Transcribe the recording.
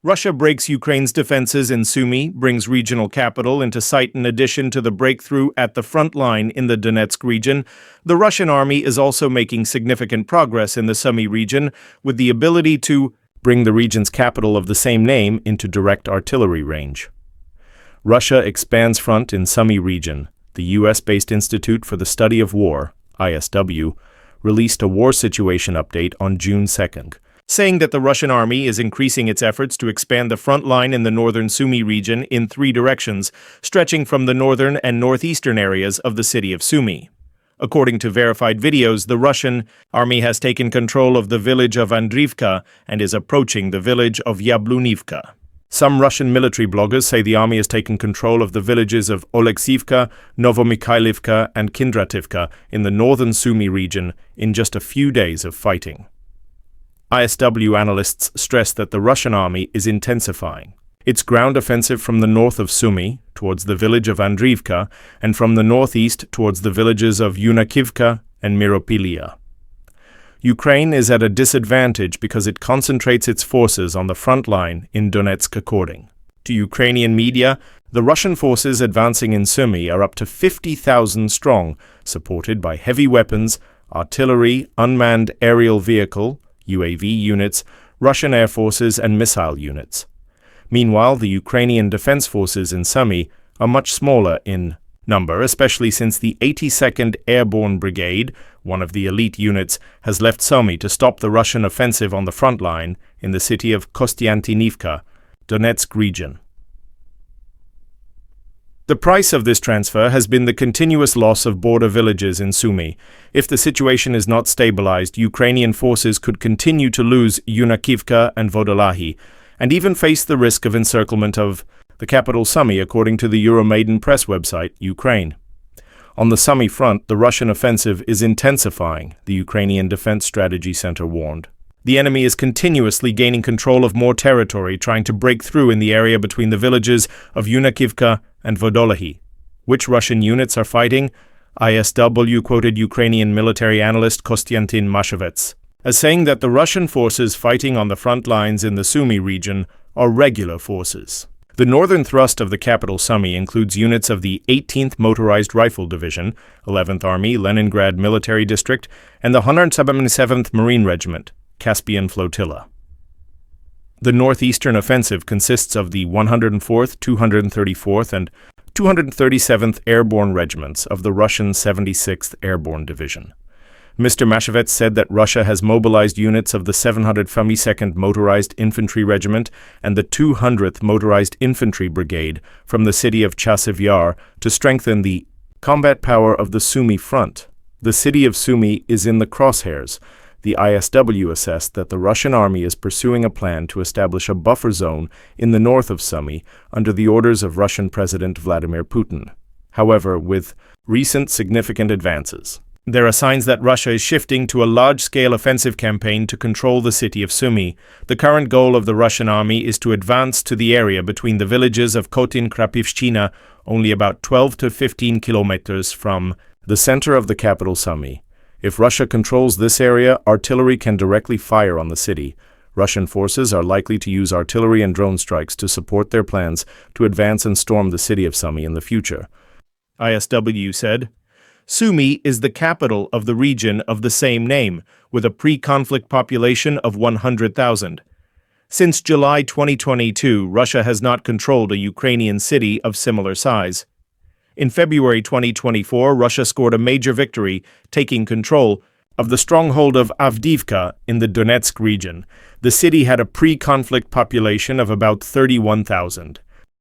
Russia breaks Ukraine's defenses in Sumy, brings regional capital into sight. In addition to the breakthrough at the front line in the Donetsk region, the Russian army is also making significant progress in the Sumy region with the ability to bring the region's capital of the same name into direct artillery range. Russia expands front in Sumy region. The US-based Institute for the Study of War, ISW, released a war situation update on June 2nd, saying that the Russian army is increasing its efforts to expand the front line in the northern Sumy region in 3 directions, stretching from the northern and northeastern areas of the city of Sumy. According to verified videos, the Russian army has taken control of the village of Andriivka and is approaching the village of Yablunivka. Some Russian military bloggers say the army has taken control of the villages of Oleksivka, Novomikhailivka, and Kindrativka in the northern Sumy region in just a few days of fighting. ISW analysts stress that the Russian army is intensifying its ground offensive from the north of Sumy towards the village of Andriivka and from the northeast towards the villages of Yunakivka and Miropilia. Ukraine is at a disadvantage because it concentrates its forces on the front line in Donetsk. According to Ukrainian media, the Russian forces advancing in Sumy are up to 50,000 strong, supported by heavy weapons, artillery, unmanned aerial vehicle, UAV units, Russian air forces, and missile units. Meanwhile, the Ukrainian defense forces in Sumy are much smaller in number, especially since the 82nd Airborne Brigade, one of the elite units, has left Sumy to stop the Russian offensive on the front line in the city of Kostiantynivka, Donetsk region. The price of this transfer has been the continuous loss of border villages in Sumy. If the situation is not stabilized, Ukrainian forces could continue to lose Yunakivka and Vodolahi, and even face the risk of encirclement of the capital Sumy, according to the Euromaidan press website, Ukraine. On the Sumy front, the Russian offensive is intensifying, the Ukrainian Defense Strategy Center warned. The enemy is continuously gaining control of more territory, trying to break through in the area between the villages of Yunakivka and Vodolahi. Which Russian units are fighting? ISW quoted Ukrainian military analyst Kostiantin Mashevets as saying that the Russian forces fighting on the front lines in the Sumy region are regular forces. The northern thrust of the capital Sumy includes units of the 18th Motorized Rifle Division, 11th Army, Leningrad Military District, and the 177th Marine Regiment, Caspian Flotilla. The northeastern offensive consists of the 104th, 234th, and 237th Airborne Regiments of the Russian 76th Airborne Division. Mr. Mashevets said that Russia has mobilized units of the 752nd Motorized Infantry Regiment and the 200th Motorized Infantry Brigade from the city of Chasiv Yar to strengthen the combat power of the Sumy front. The city of Sumy is in the crosshairs. The ISW assessed that the Russian army is pursuing a plan to establish a buffer zone in the north of Sumy under the orders of Russian President Vladimir Putin. However, with recent significant advances, there are signs that Russia is shifting to a large-scale offensive campaign to control the city of Sumy. The current goal of the Russian army is to advance to the area between the villages of Kotin Krapivshchina, only about 12 to 15 kilometers from the center of the capital Sumy. If Russia controls this area, artillery can directly fire on the city. Russian forces are likely to use artillery and drone strikes to support their plans to advance and storm the city of Sumy in the future. ISW said, Sumy is the capital of the region of the same name, with a pre-conflict population of 100,000. Since July 2022, Russia has not controlled a Ukrainian city of similar size. In February 2024, Russia scored a major victory, taking control of the stronghold of Avdiivka in the Donetsk region. The city had a pre-conflict population of about 31,000.